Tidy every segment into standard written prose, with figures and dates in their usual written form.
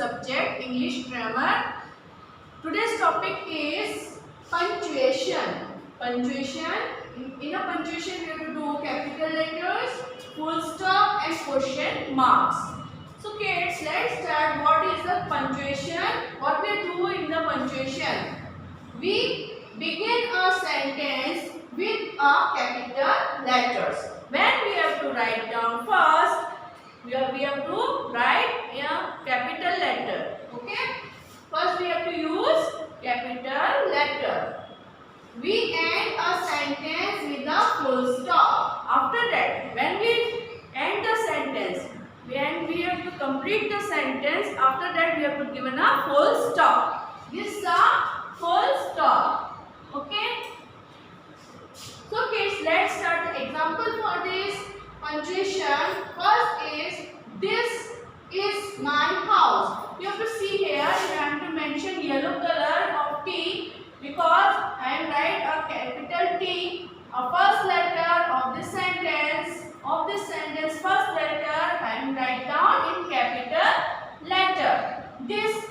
subject English grammar. Today's topic is punctuation. Punctuation. In a punctuation, we have to do capital letters, full stop, and question marks. So, kids, let's start. What is the punctuation? What we do in the punctuation? We begin a sentence with a capital letters. When we have to write down first, we have to write a capital letter. Okay. First, we have to use capital letter. We end a sentence with a full stop. After that, when we end the sentence, when we have to complete the sentence, after that we have to give a full stop. This is a full stop. Okay. So kids, let's start the example for this punctuation. First is, this is my house. You have to see here, you have to mention yellow color of T because I am write a capital T, a first letter of this sentence. Of this sentence, first letter I am write down in capital letter. This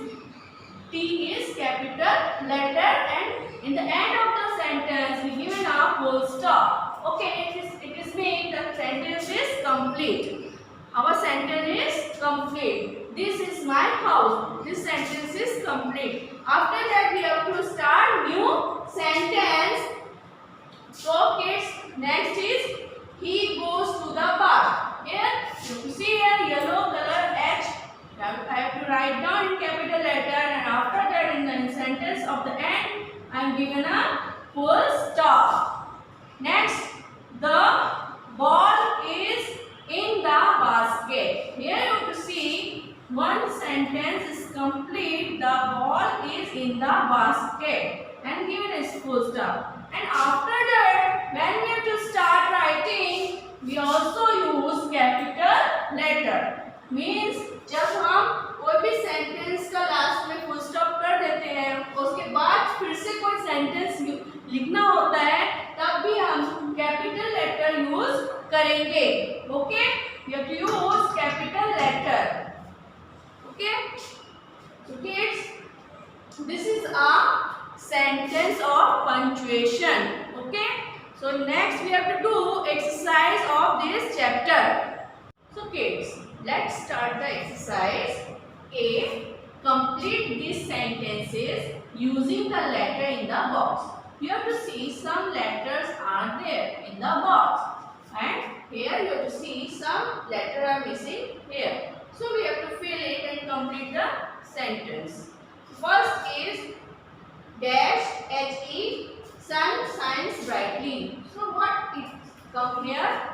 T is capital letter, and in the end of the sentence we given a full stop. Okay, it is mean the sentence is complete. Our sentence is complete. This is my house. This sentence is complete. After that we have to start new sentence. So kids, next is, he goes to the park. Here you see here yellow color H. I have to write down in capital letter, and after that in the sentence of the end I am given a full stop. Next, the ball is in the basket. Here you have to see one sentence is complete. The ball is in the basket and given a full stop. And after that, when we have to start writing, we also use capital letter. Means जब हम कोई भी sentence का last में full stop कर देते हैं, उसके बाद फिर से कोई सेंटेंस लिखना होता है, तब भी हम कैपिटल लेटर यूज करेंगे. Okay, you have to use capital letter. Okay, so kids, this is a sentence of punctuation. Okay, so next we have to do exercise of this chapter. So kids, let's start the exercise. A. Complete these sentences using the letter in the box. You have to see some letters are there in the box, and here you have to see some letter are missing here. So we have to fill it and complete the sentence. First is dash HE, sun shines brightly. So what it come here?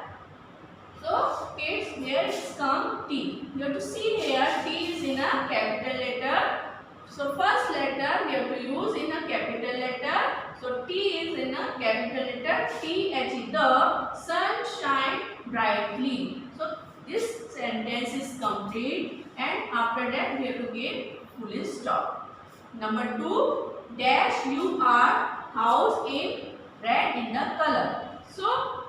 So kids, here is come T. You have to see here T is in a capital letter. So first letter we have to use in a capital letter. So T is in a capital letter. THE, the sun shine brightly. So this sentence is complete, and after that we have to give full stop. Number 2, dash UR, house in red in the color. So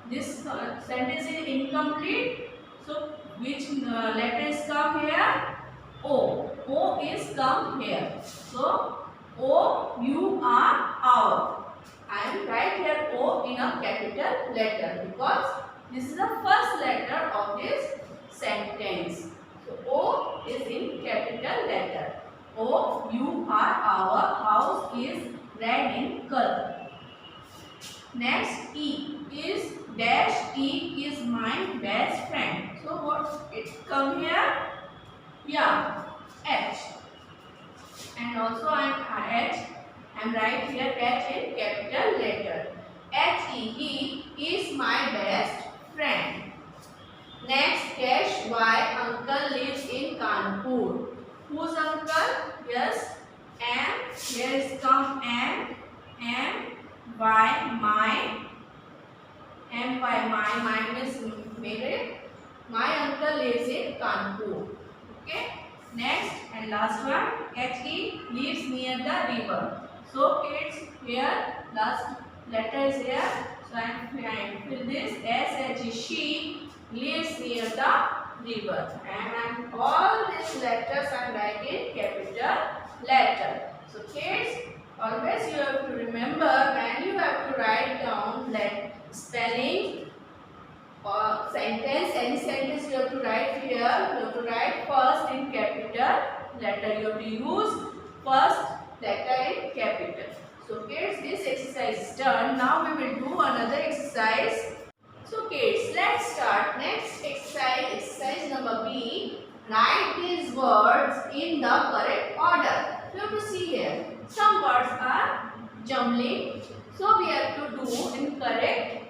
this sentence is incomplete. So which letters come here? O. O is come here. So OUR, our. I am write here O in a capital letter because this is the first letter of this sentence. So O is in capital letter. OUR, our house is red in color. Next, E is dash E is my best friend. So what it come here? Yeah, H. And also I am write here H in capital letter. HE, he is my best friend. Next, dash Y, uncle lives in Kanpur. Whose uncle? Yes, M. Here is come M. Y, my. M by my means mere. My uncle lives in Kanpur. Okay. Next and last one, HE lives near the river. So kids, here last letter is here. So I am fill this. SHE, she lives near the river. And all these letters are write in capital letter. So kids, always you have to remember when you have to write down spelling or sentence, any sentence you have to write here, you have to write first in capital letter. You have to use first letter in capital. So kids, this exercise is done. Now we will do another exercise. So kids, let's start. Next exercise number B. Write these words in the correct order. You have to see here. Some words are jumbling. So we have to do in correct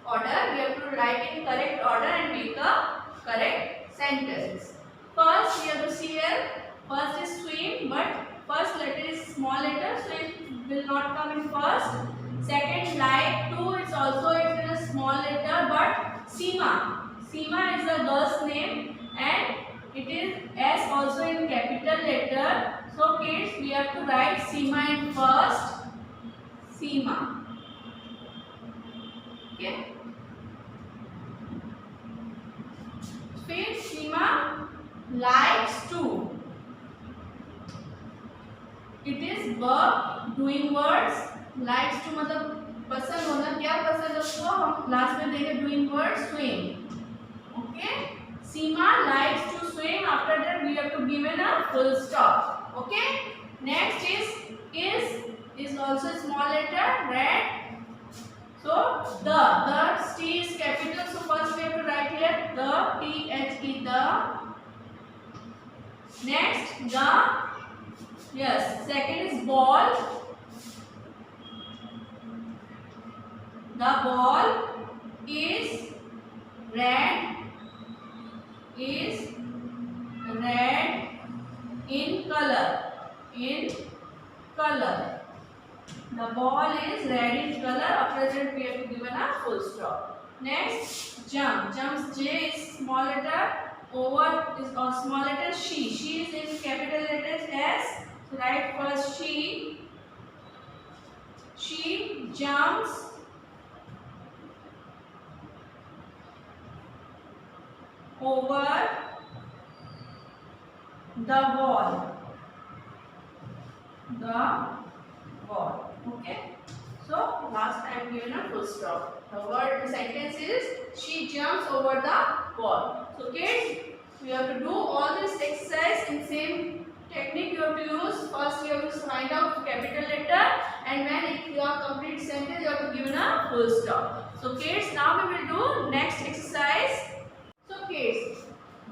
order. We have to write in correct order and make a correct sentence. First, we have to see here. First is swim, but first letter is small letter, so it will not come in first. Second, like to, it's also in a small letter, but Seema. Seema is a girl's name and it is S also in capital letter. So kids, we have to write Seema in first. Seema. Okay. Fifth, Seema likes to. It is verb doing words. Likes to मतलब पसंद होना, क्या पसंद है उसको हम last में देंगे doing words swim. Okay. Seema likes to swim. After that we have to give in a full stop. Okay. Next is also small letter red. So the T is capital. So first we have to write here the THE the. Next the. Yes. Second is ball. The ball is red. Is red in color. In color. The ball is red in color. After that we have to give a full stop. Next, jump. Jumps J is small letter. Over is a small letter. She. She is in capital letters S. So write first she. She jumps over the wall. The wall. Okay. So last time given a full stop. The sentence is she jumps over the wall. So kids, you have to do all this exercise in same technique. You have to use first you have to find out capital letter, and when you are complete sentence you have to give a full stop. So kids, now we will do next exercise. So kids,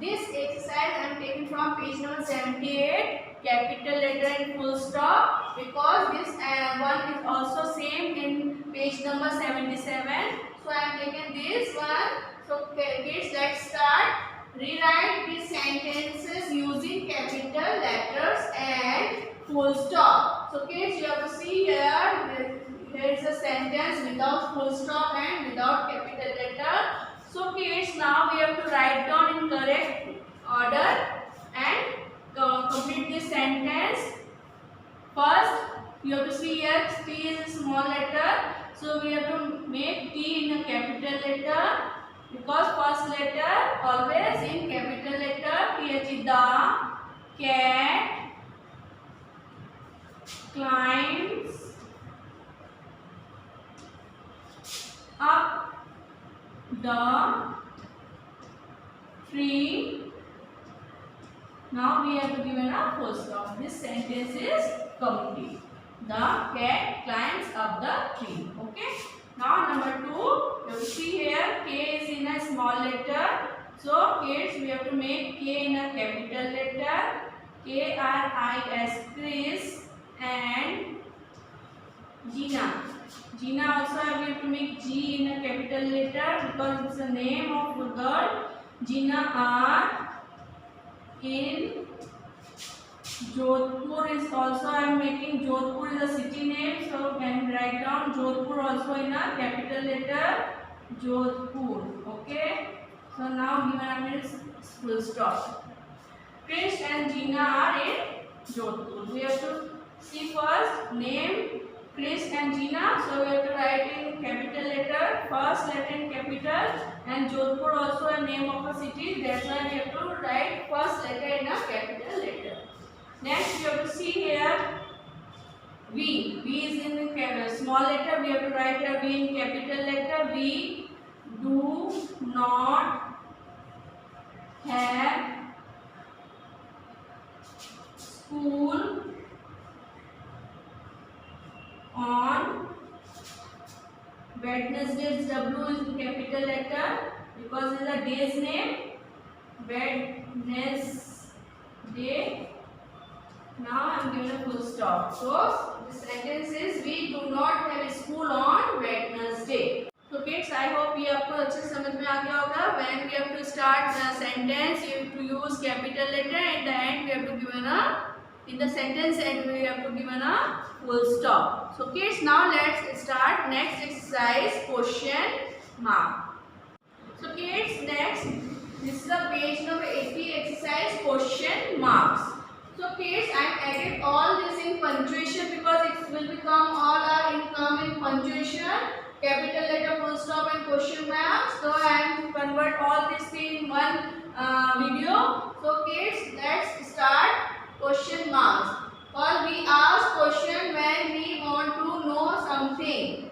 this exercise I am taking from page number 78, capital letter and full stop, because this one is also same in page number 77. So I am taking this one. So kids, let's start. Rewrite these sentences using capital letters and full stop. So kids, you have to see here, there is a sentence without full stop and without capital letter. So kids, now we have to write down in correct order and complete this sentence. First, you have to see here T is a small letter. So we have to make T in a capital letter, because first letter always in capital letter. THE the cat climbs up the tree. Now we have to give a full stop. This sentence is complete. The cat climbs up the tree. Okay. Now number 2, you have to see here K is in a small letter. So kids, we have to make K in a capital letter. KRIS, Chris, and Gina. Gina also I have to make G in a capital letter because it's the name of the girl. Gina are in Jodhpur. Is also I am making Jodhpur is a city name, so can write down Jodhpur also in a capital letter. Jodhpur. Okay. So now given is full stop. Krish and Gina are in Jodhpur. We have to see first name Krish and Gina. So we have to write in capital letter first letter in capital, and Jodhpur also a name of a city. That's why we have to write first letter in a capital letter. Next, we have to see here V. V is in the small letter. We have to write here V in capital letter. We do not have school on Wednesday. W is in capital letter because it is a day's name. Wednesday. Now I am giving a full stop. So the sentence is we do not have a school on Wednesday. So kids, I hope ये आपको अच्छे से समझ में आ गया होगा. When we have to start the sentence, you have to use capital letter. At the end, we have to give in the sentence end we have to give a full stop. So kids, now let's start next exercise, question mark. So kids, next this is the page number 80 exercise, question marks. So kids, I have added all this in punctuation because it will become all are in punctuation, capital letter, full stop and question marks. So I am convert all this in one video. So kids, let's start question marks. Or we ask question when we want to know something.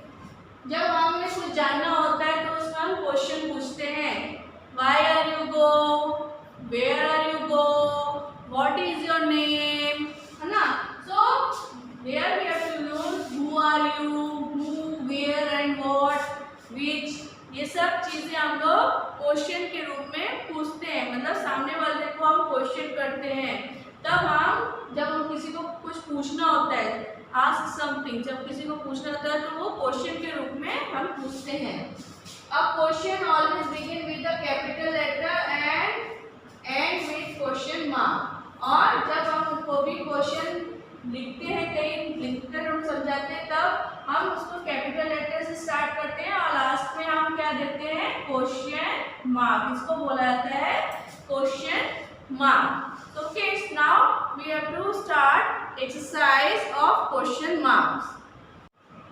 जब हमें कुछ जानना होता है तो उसमें हम question पूछते हैं. Why are you go? Where are you go? What is your name? है ना? So here we have to use who are you, who, where and what, which. ये सब चीजें हम लोग क्वेश्चन के रूप में पूछते हैं. मतलब सामने वाले को हम क्वेश्चन करते हैं. तब जब हम किसी को कुछ पूछना होता है, ask something, जब किसी को पूछना होता है तो वो क्वेश्चन के रूप में हम पूछते हैं. अब question always begin with the capital letter and end with question mark. और जब हम कोई भी क्वेश्चन लिखते हैं, कहीं लिखकर हम समझाते हैं, तब हम उसको कैपिटल लेटर से स्टार्ट करते हैं और लास्ट में हम क्या देते हैं, क्वेश्चन मार्क. इसको बोला जाता है question mark. So kids, now we have to start exercise of question marks.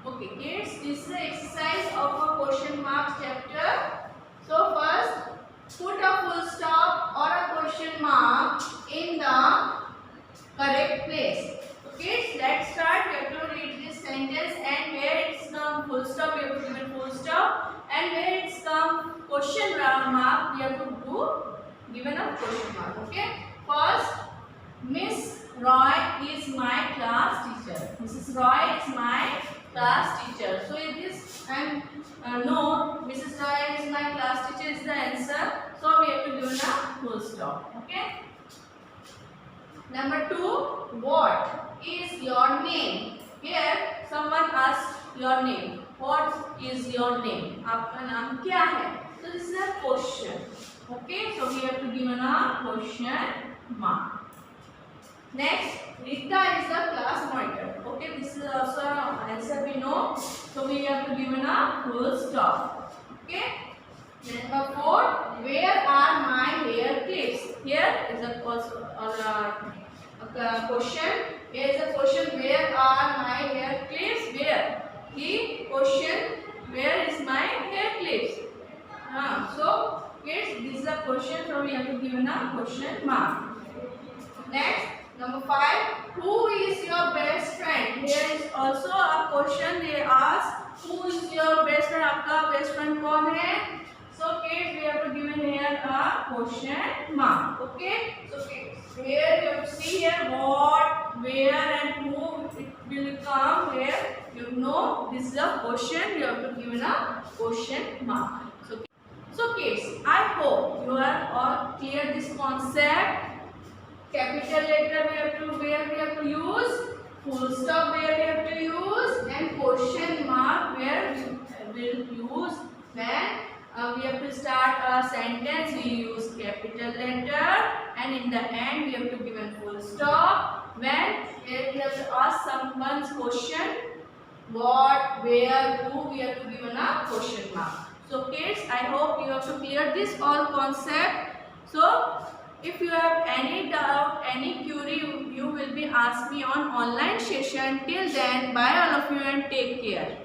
Okay kids, this is the exercise of a question marks chapter. So first, put a full stop or a question mark in the correct place. So kids, let's start. We have to read this sentence and where it's come full stop, we have to give it full stop, and where it's come question mark, we have to do given a question mark. Okay. First, Miss Roy is my class teacher. Mrs. Roy is my class teacher. So it is no, Mrs. Roy is my class teacher is the answer. So we have to give a full stop. Okay. Number 2, what is your name? Here someone asks your name. What is your name? आपका नाम क्या है? So this is a question. Okay. So we have to give a question mark. Next, Rita is the class monitor. Okay, this is also answer we know. So we have to give a full stop. Okay. Number 4, where are my hair clips? Here is a question. Here is a question. Where are my hair clips? Where? The question. Where is my hair clips? So yes, this is a question. So we have to give a question mark. Next, number 5, who is your best friend? Here is also a question they ask, who is your best friend? आपका best friend कौन है? So kids, we have to give here a question mark. Okay. So kids, here you have to see here what, where and who it will come here. You know this is a question. You have to give a question mark. So kids, I hope you are all clear this concept. Capital letter where we have to use, full stop where we have to use, and question mark where we will use when we have to start a sentence. We use capital letter, and in the end we have to give a full stop. When we have to ask someone's question, what, where, who, we have to give a question mark. So kids, I hope you have to clear this all concept. So if you have any doubt, any query, you will be asked me on online session. Till then, bye all of you and take care.